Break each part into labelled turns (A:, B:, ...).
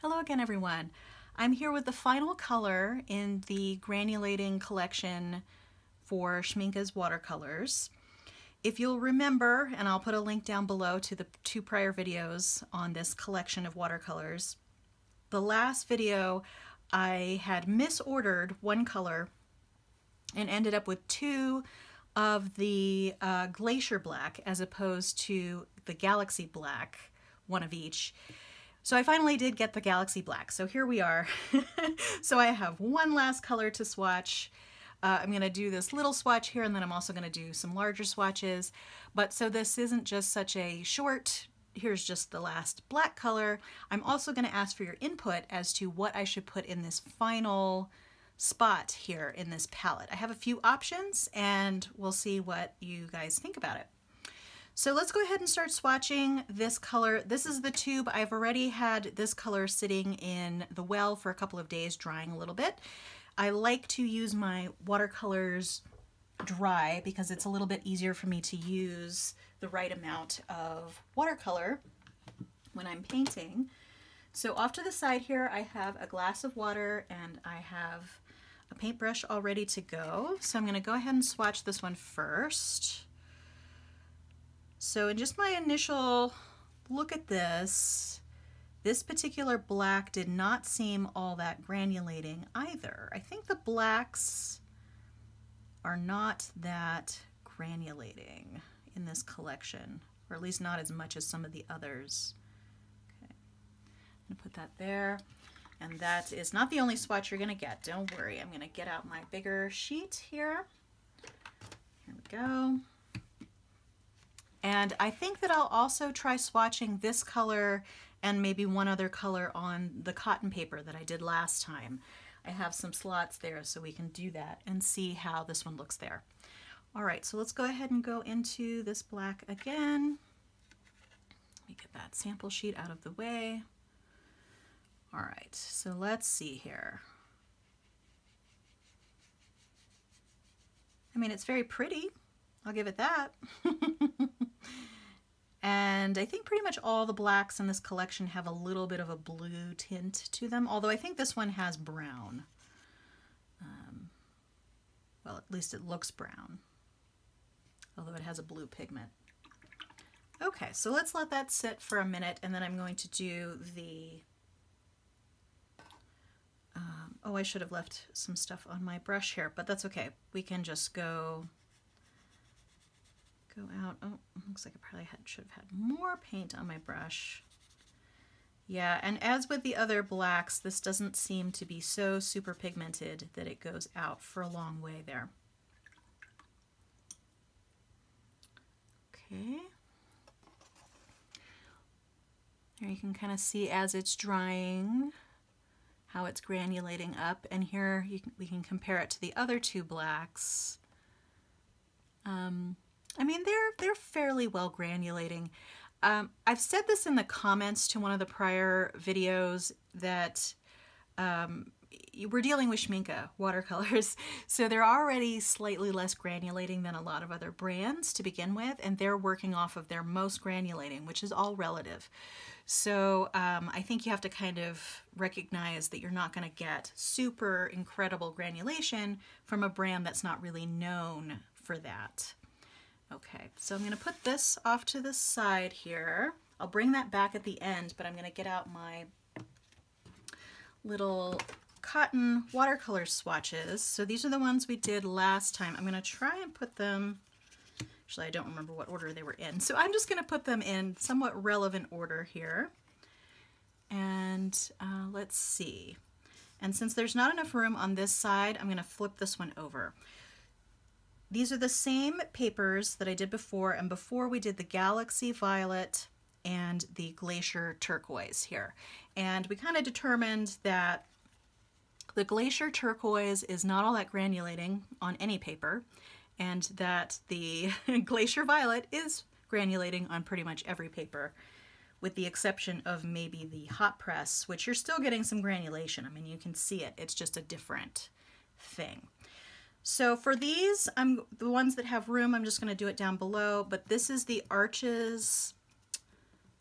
A: Hello again, everyone. I'm here with the final color in the granulating collection for Schmincke's watercolors. If you'll remember, and I'll put a link down below to the 2 prior videos on this collection of watercolors, the last video I had misordered one color and ended up with 2 of the glacier black as opposed to the galaxy black, one of each. So I finally did get the galaxy black. So here we are. So I have one last color to swatch. I'm going to do this little swatch here, and then I'm also going to do some larger swatches. But so this isn't just such a short, here's just the last black color. I'm also going to ask for your input as to what I should put in this final spot here in this palette. I have a few options, and we'll see what you guys think about it. So let's go ahead and start swatching this color. This is the tube. I've already had this color sitting in the well for a couple of days, drying a little bit. I like to use my watercolors dry because it's a little bit easier for me to use the right amount of watercolor when I'm painting. So off to the side here, I have a glass of water and I have a paintbrush all ready to go. So I'm going to go ahead and swatch this one first. So in just my initial look at this particular black did not seem all that granulating either. I think the blacks are not that granulating in this collection, or at least not as much as some of the others. Okay, I'm gonna put that there. And that is not the only swatch you're gonna get, don't worry. I'm gonna get out my bigger sheet here. Here we go. And I think that I'll also try swatching this color and maybe one other color on the cotton paper that I did last time. I have some slots there so we can do that and see how this one looks there. All right, so let's go ahead and go into this black again. Let me get that sample sheet out of the way. All right, so let's see here. I mean, it's very pretty. I'll give it that. And I think pretty much all the blacks in this collection have a little bit of a blue tint to them, although I think this one has brown. Well, at least it looks brown, although it has a blue pigment. Okay, so let's let that sit for a minute, and then I'm going to do the... oh, I should have left some stuff on my brush here, but that's okay. We can just go out. Oh, looks like I probably should have had more paint on my brush. Yeah, and as with the other blacks, this doesn't seem to be so super pigmented that it goes out for a long way there. Okay. There you can kind of see as it's drying how it's granulating up, and here we can compare it to the other 2 blacks. I mean, they're fairly well granulating. I've said this in the comments to one of the prior videos that we're dealing with Schmincke watercolors, so they're already slightly less granulating than a lot of other brands to begin with, and they're working off of their most granulating, which is all relative. So I think you have to kind of recognize that you're not going to get super incredible granulation from a brand that's not really known for that. Okay, so I'm going to put this off to the side here. I'll bring that back at the end, but I'm going to get out my little cotton watercolor swatches. So these are the ones we did last time. I'm going to try and put them, actually I don't remember what order they were in, so I'm just going to put them in somewhat relevant order here. And let's see. And since there's not enough room on this side, I'm going to flip this one over. These are the same papers that I did before, and before we did the Galaxy Violet and the Glacier Turquoise here. And we kind of determined that the Glacier Turquoise is not all that granulating on any paper, and that the Glacier Violet is granulating on pretty much every paper, with the exception of maybe the hot press, which you're still getting some granulation. I mean, you can see it. It's just a different thing. So for these, the ones that have room, I'm just going to do it down below, but this is the Arches,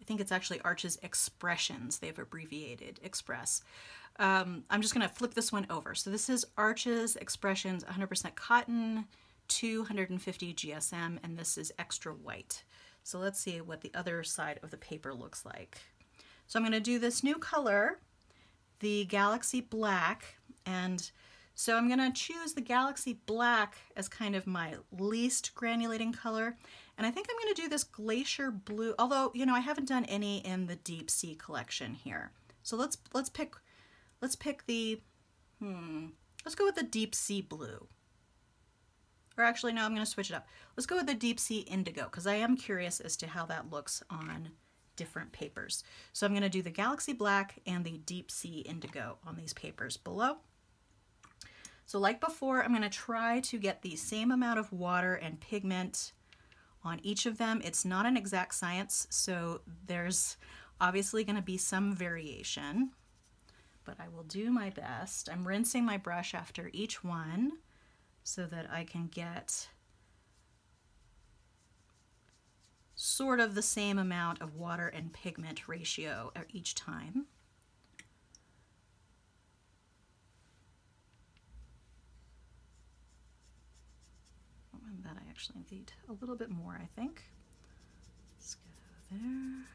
A: I think it's actually Arches Expressions. They've abbreviated Express. I'm just gonna flip this one over. So this is Arches Expressions 100% cotton, 250 GSM, and this is extra white. So let's see what the other side of the paper looks like. So I'm gonna do this new color, the Galaxy Black, and so I'm gonna choose the Galaxy Black as kind of my least granulating color. And I think I'm gonna do this Glacier Blue, although, you know, I haven't done any in the Deep Sea collection here. So let's pick the, let's go with the Deep Sea Blue. Or actually, no, I'm gonna switch it up. Let's go with the Deep Sea Indigo, because I am curious as to how that looks on different papers. So I'm gonna do the Galaxy Black and the Deep Sea Indigo on these papers below. So like before, I'm gonna try to get the same amount of water and pigment on each of them. It's not an exact science, so there's obviously gonna be some variation, but I will do my best. I'm rinsing my brush after each one so that I can get sort of the same amount of water and pigment ratio each time. And that I actually need a little bit more, I think. Let's go there.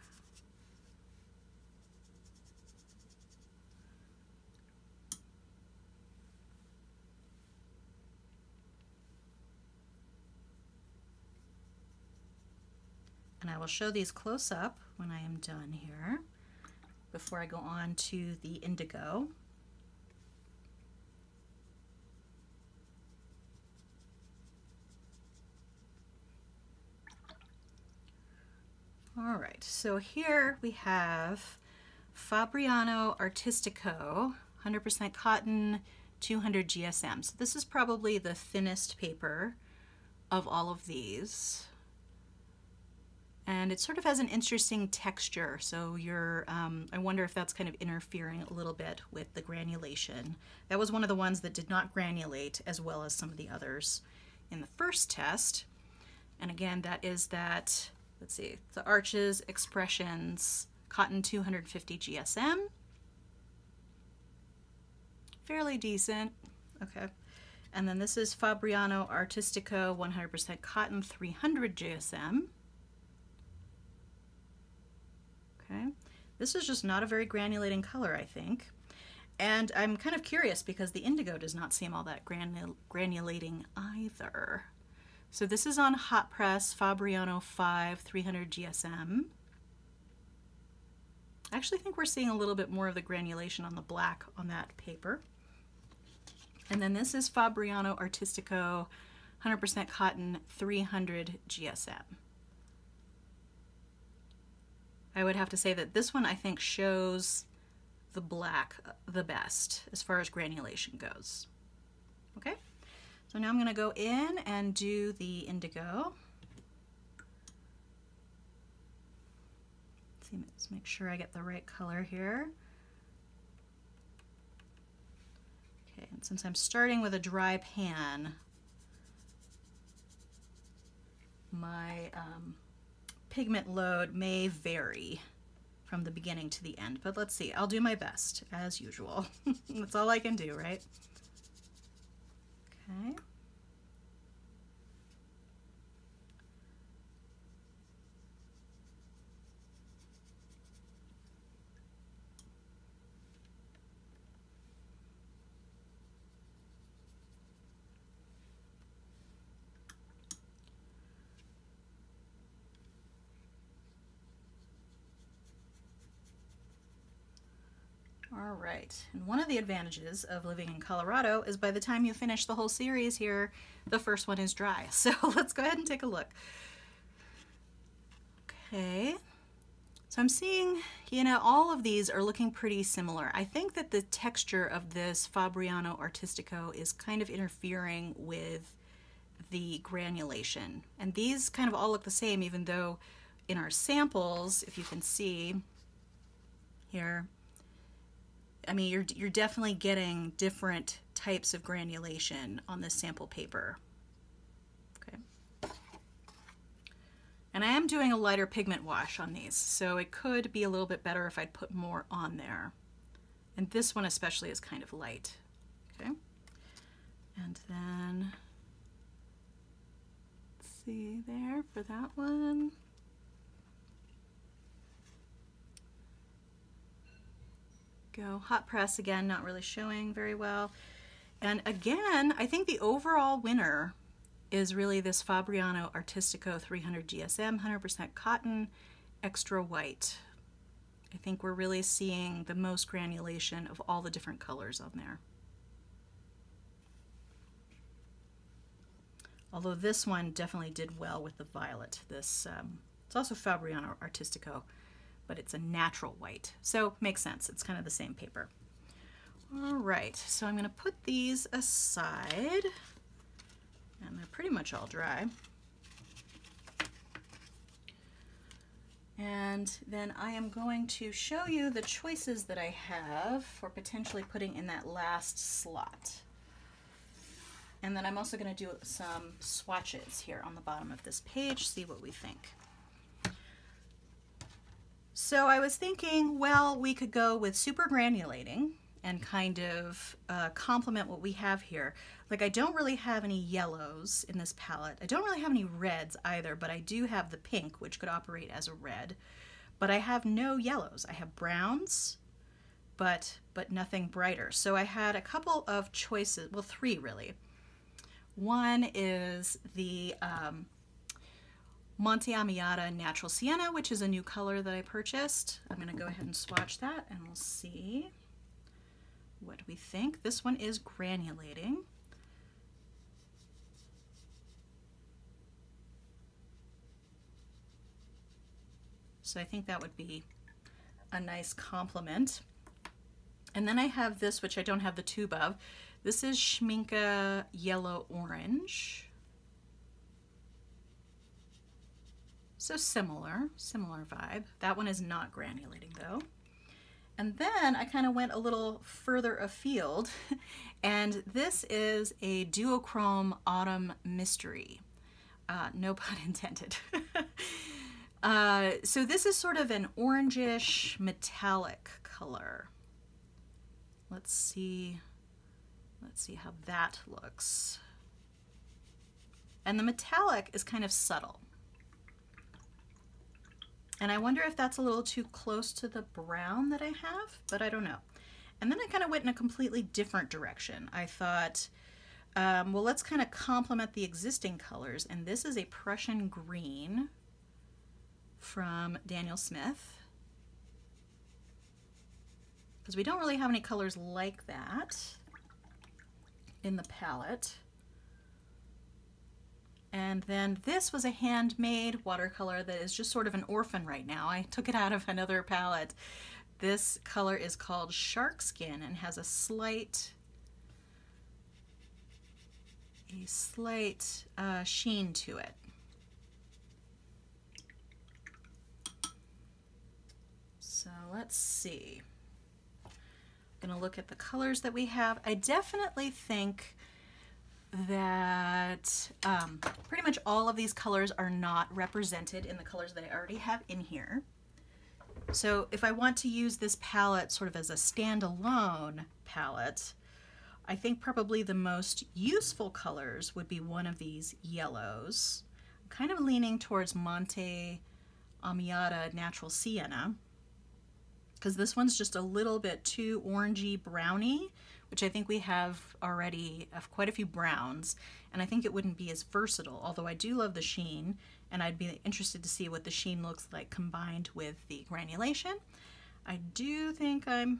A: And I will show these close up when I am done here before I go on to the indigo. All right, so here we have Fabriano Artistico, 100% cotton, 200 GSM. So this is probably the thinnest paper of all of these. And it sort of has an interesting texture, so I wonder if that's kind of interfering a little bit with the granulation. That was one of the ones that did not granulate as well as some of the others in the first test. And again, that is that, let's see, the Arches Expressions Cotton 250 GSM. Fairly decent, okay. And then this is Fabriano Artistico 100% Cotton 300 GSM. Okay. This is just not a very granulating color, I think. And I'm kind of curious because the indigo does not seem all that granulating either. So this is on hot press Fabriano 5 300 GSM. I actually think we're seeing a little bit more of the granulation on the black on that paper. And then this is Fabriano Artistico 100% cotton 300 GSM. I would have to say that this one I think shows the black the best as far as granulation goes. Okay, so now I'm going to go in and do the indigo. Let's make sure I get the right color here. Okay, and since I'm starting with a dry pan, my pigment load may vary from the beginning to the end, but let's see. I'll do my best, as usual. That's all I can do, right? Okay. All right, and one of the advantages of living in Colorado is by the time you finish the whole series here, the first one is dry. So let's go ahead and take a look. Okay, so I'm seeing, you know, all of these are looking pretty similar. I think that the texture of this Fabriano Artistico is kind of interfering with the granulation. And these kind of all look the same, even though in our samples, if you can see here, I mean, you're definitely getting different types of granulation on this sample paper. Okay. And And I am doing a lighter pigment wash on these, so it could be a little bit better if I'd put more on there. And this one especially is kind of light. Okay. And then, let's see there for that one. Go hot press again, not really showing very well. And again, I think the overall winner is really this Fabriano Artistico 300 GSM, 100% cotton, extra white. I think we're really seeing the most granulation of all the different colors on there. Although this one definitely did well with the violet. This, it's also Fabriano Artistico, but it's a natural white. So makes sense, it's kind of the same paper. All right, so I'm gonna put these aside, and they're pretty much all dry. And then I am going to show you the choices that I have for potentially putting in that last slot. And then I'm also going to do some swatches here on the bottom of this page, see what we think. So I was thinking, well, we could go with super granulating and kind of complement what we have here. Like, I don't really have any yellows in this palette. I don't really have any reds either, but I do have the pink, which could operate as a red. But I have no yellows. I have browns, but nothing brighter. So I had a couple of choices, well, three really. One is the Monte Amiata Natural Sienna, which is a new color that I purchased. I'm gonna go ahead and swatch that and we'll see what we think. This one is granulating. So I think that would be a nice complement. And then I have this, which I don't have the tube of. This is Schmincke Yellow Orange. So similar vibe. That one is not granulating though. And then I kind of went a little further afield, and this is a duochrome autumn mystery. No pun intended. So this is sort of an orangish metallic color. Let's see how that looks. And the metallic is kind of subtle. And I wonder if that's a little too close to the brown that I have, but I don't know. And then I kind of went in a completely different direction. I thought, well, let's kind of complement the existing colors. And this is a Prussian green from Daniel Smith, because we don't really have any colors like that in the palette. And then this was a handmade watercolor that is just sort of an orphan right now. I took it out of another palette. This color is called Shark Skin and has a slight sheen to it. So let's see. I'm gonna look at the colors that we have. I definitely think that pretty much all of these colors are not represented in the colors that I already have in here. So if I want to use this palette sort of as a standalone palette, I think probably the most useful colors would be one of these yellows. I'm kind of leaning towards Monte Amiata Natural Sienna, because this one's just a little bit too orangey browny, which I think we have already quite a few browns, and I think it wouldn't be as versatile, although I do love the sheen, and I'd be interested to see what the sheen looks like combined with the granulation. I do think and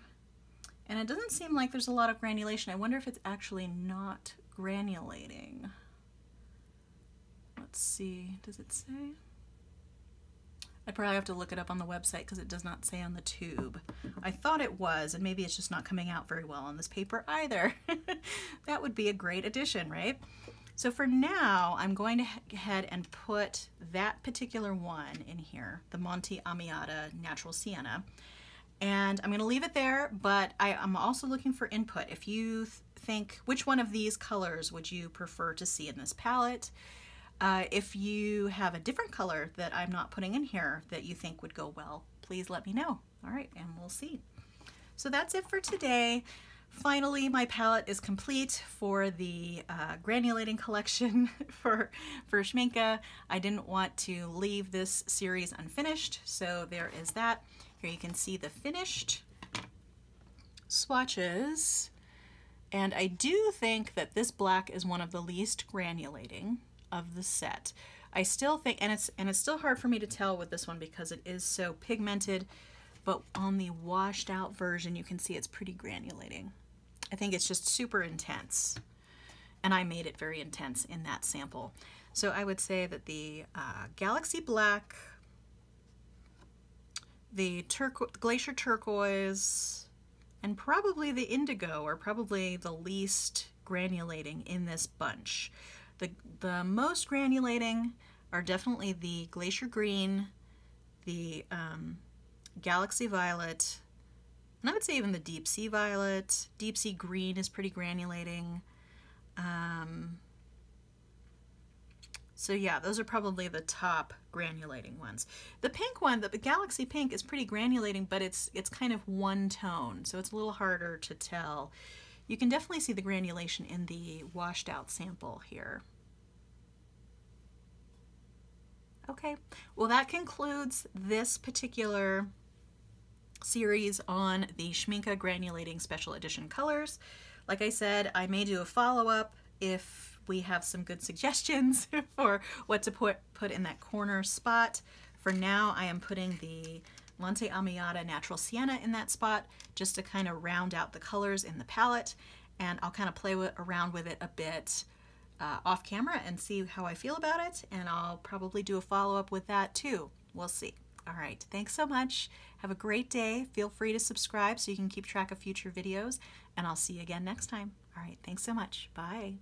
A: it doesn't seem like there's a lot of granulation. I wonder if it's actually not granulating. Let's see, does it say? I probably have to look it up on the website because it does not say on the tube. I thought it was, and maybe it's just not coming out very well on this paper either. That would be a great addition, right? So for now, I'm going to go ahead and put that particular one in here, the Monte Amiata Natural Sienna. And I'm going to leave it there, but I'm also looking for input. If you think, which one of these colors would you prefer to see in this palette? If you have a different color that I'm not putting in here that you think would go well, please let me know. All right, and we'll see. So that's it for today. Finally, my palette is complete for the granulating collection for Schmincke. I didn't want to leave this series unfinished, so there is that. Here you can see the finished swatches, and I do think that this black is one of the least granulating of the set. I still think, and it's still hard for me to tell with this one because it is so pigmented, but on the washed out version you can see it's pretty granulating. I think it's just super intense, and I made it very intense in that sample. So I would say that the Galaxy Black, the Glacier Turquoise, and probably the Indigo are probably the least granulating in this bunch. The most granulating are definitely the Glacier Green, the Galaxy Violet, and I would say even the Deep Sea Violet. Deep Sea Green is pretty granulating. So yeah, those are probably the top granulating ones. The pink one, the Galaxy Pink, is pretty granulating, but it's kind of one tone, so it's a little harder to tell. You can definitely see the granulation in the washed out sample here. Okay, well that concludes this particular series on the Schmincke Granulating Special Edition colors. Like I said, I may do a follow-up if we have some good suggestions for what to put in that corner spot. For now, I am putting the Lente Amiata Natural Sienna in that spot just to kind of round out the colors in the palette, and I'll kind of play around with it a bit off camera and see how I feel about it, and I'll probably do a follow-up with that too. We'll see. All right, thanks so much. Have a great day. Feel free to subscribe so you can keep track of future videos, and I'll see you again next time. All right, thanks so much. Bye.